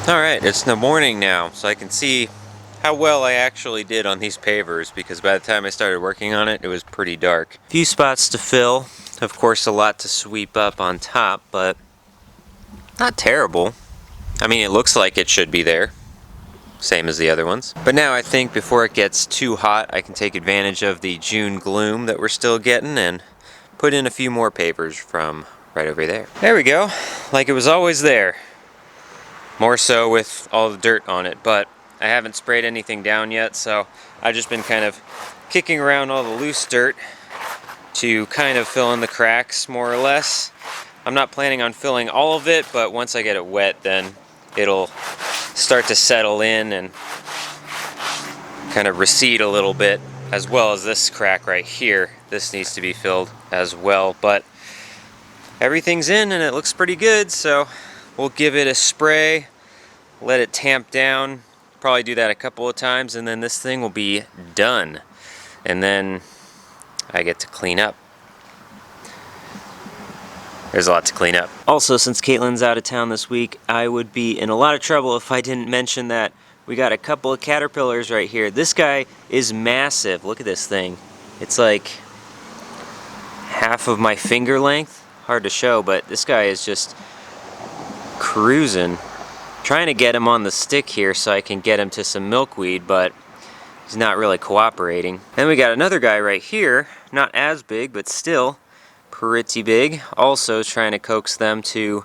Alright, it's the morning now, so I can see how well I actually did on these pavers, because by the time I started working on it, it was pretty dark. Few spots to fill, of course a lot to sweep up on top, but not terrible. I mean, it looks like it should be there, same as the other ones. But now I think before it gets too hot, I can take advantage of the June gloom that we're still getting and put in a few more pavers from right over there. There we go, like it was always there. More so with all the dirt on it, but I haven't sprayed anything down yet, so I've just been kind of kicking around all the loose dirt to kind of fill in the cracks, more or less. I'm not planning on filling all of it, but once I get it wet, then it'll start to settle in and kind of recede a little bit, as well as this crack right here. This needs to be filled as well, but everything's in and it looks pretty good, so we'll give it a spray, let it tamp down, probably do that a couple of times, and then this thing will be done. And then I get to clean up. There's a lot to clean up. Also, since Caitlin's out of town this week, I would be in a lot of trouble if I didn't mention that we got a couple of caterpillars right here. This guy is massive. Look at this thing. It's like half of my finger length. Hard to show, but this guy is just cruising. Trying to get him on the stick here so I can get him to some milkweed, but he's not really cooperating. Then we got another guy right here, not as big, but still pretty big. Also trying to coax them to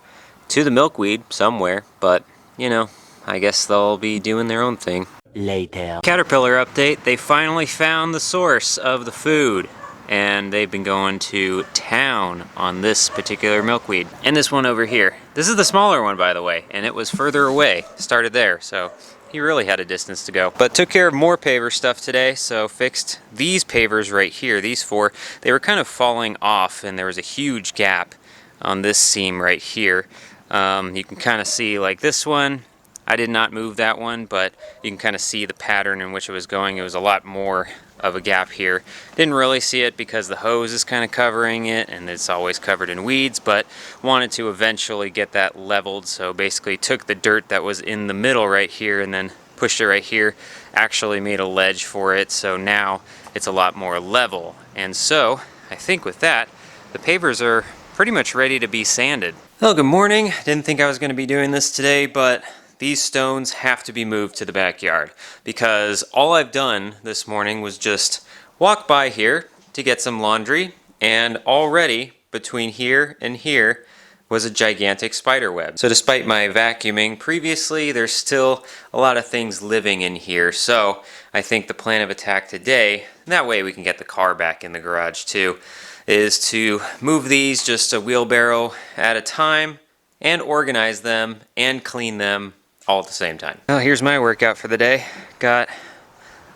the milkweed somewhere, but you know, I guess they'll be doing their own thing. Later. Caterpillar update, they finally found the source of the food, and they've been going to town on this particular milkweed. And this one over here. This is the smaller one, by the way, and it was further away. Started there, so he really had a distance to go. But took care of more paver stuff today, so fixed these pavers right here, these four. They were kind of falling off, and there was a huge gap on this seam right here. You can kind of see, like this one, I did not move that one, but you can kind of see the pattern in which it was going. It was a lot more of a gap here. Didn't really see it because the hose is kind of covering it and it's always covered in weeds, but wanted to eventually get that leveled, so basically took the dirt that was in the middle right here and then pushed it right here, actually made a ledge for it, so now it's a lot more level. And so I think with that, the pavers are pretty much ready to be sanded. Well, good morning. Didn't think I was going to be doing this today, but these stones have to be moved to the backyard, because all I've done this morning was just walk by here to get some laundry, and already between here and here was a gigantic spider web. So despite my vacuuming previously, there's still a lot of things living in here. So I think the plan of attack today, and that way we can get the car back in the garage too, is to move these just a wheelbarrow at a time and organize them and clean them all at the same time. Well, here's my workout for the day. Got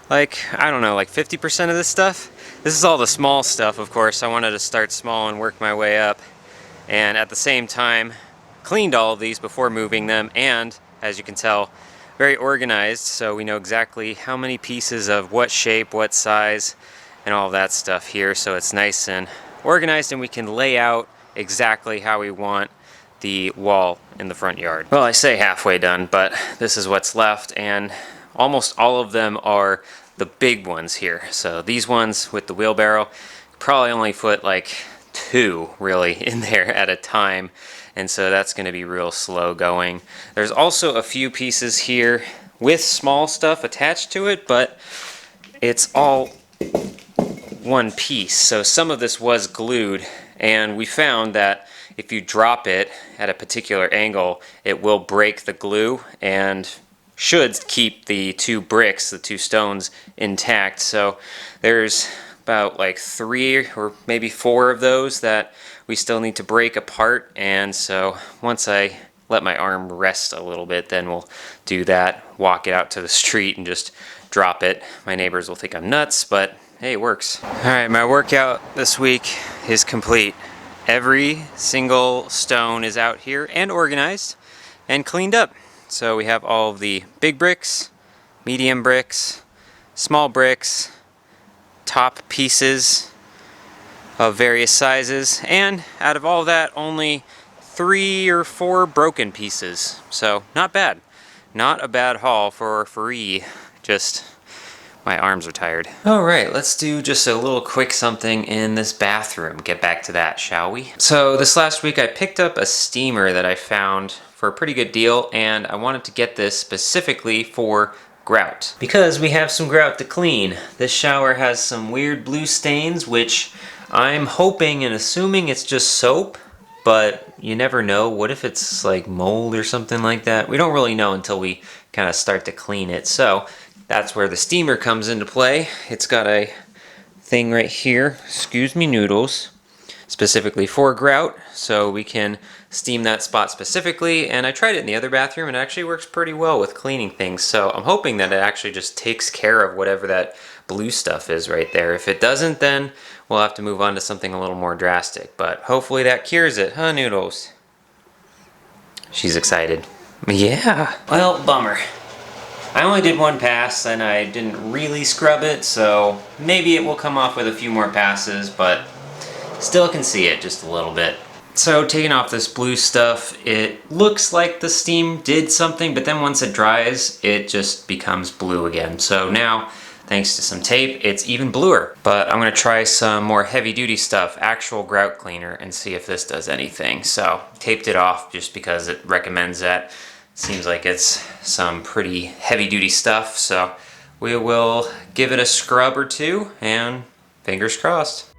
like, I don't know, like 50% of this stuff. This is all the small stuff, of course. I wanted to start small and work my way up. And at the same time, cleaned all of these before moving them, and as you can tell, very organized, so we know exactly how many pieces of what shape, what size, and all that stuff here. So it's nice and organized, and we can lay out exactly how we want the wall in the front yard. Well, I say halfway done, but this is what's left, and almost all of them are the big ones here. So these ones with the wheelbarrow, probably only put like 2 really in there at a time, and so that's going to be real slow going. There's also a few pieces here with small stuff attached to it, but it's all one piece. So some of this was glued, and we found that if you drop it at a particular angle, it will break the glue and should keep the 2 bricks, the 2 stones, intact. So there's about like 3 or maybe 4 of those that we still need to break apart, and so once I let my arm rest a little bit, then we'll do that, walk it out to the street and just drop it. My neighbors will think I'm nuts, but hey, it works. Alright, my workout this week is complete. Every single stone is out here and organized and cleaned up. So we have all of the big bricks, medium bricks, small bricks, top pieces of various sizes, and out of all that, only 3 or 4 broken pieces. So not bad. not a bad haul for free. Just my arms are tired. All right, let's do just a little quick something in this bathroom. Get back to that, shall we? So this last week I picked up a steamer that I found for a pretty good deal, and I wanted to get this specifically for grout because we have some grout to clean. This shower has some weird blue stains, which I'm hoping and assuming it's just soap, but you never know. What if it's like mold or something like that? We don't really know until we kind of start to clean it. So that's where the steamer comes into play. It's got a thing right here, excuse me noodles, specifically for grout, so we can steam that spot specifically. And I tried it in the other bathroom and it actually works pretty well with cleaning things. So I'm hoping that it actually just takes care of whatever that blue stuff is right there. If it doesn't, then we'll have to move on to something a little more drastic, but hopefully that cures it, huh, Noodles? She's excited. Yeah. Well, bummer. I only did one pass and I didn't really scrub it, so maybe it will come off with a few more passes, but still can see it just a little bit. So taking off this blue stuff, it looks like the steam did something, but then once it dries, it just becomes blue again. So now, thanks to some tape, it's even bluer. But I'm gonna try some more heavy duty stuff, actual grout cleaner, and see if this does anything. So taped it off just because it recommends that. Seems like it's some pretty heavy duty stuff, so we will give it a scrub or two and fingers crossed.